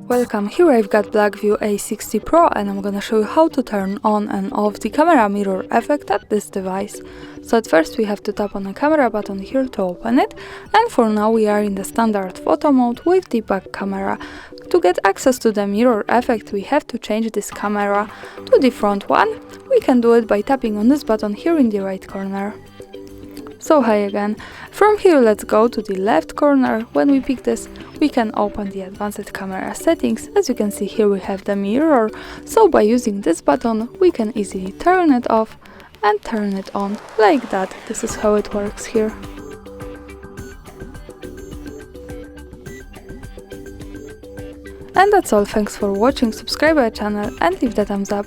Welcome, here I've got BLACKVIEW A60 Pro and I'm gonna show you how to turn on and off the camera mirror effect at this device. So at first we have to tap on the camera button here to open it, and for now we are in the standard photo mode with the back camera. To get access to the mirror effect we have to change this camera to the front one. We can do it by tapping on this button here in the right corner. So hi again. From here let's go to the left corner. When we pick this, we can open the advanced camera settings. As you can see here we have the mirror, so by using this button we can easily turn it off and turn it on like that. This is how it works here. And that's all, thanks for watching, subscribe our channel and leave the thumbs up.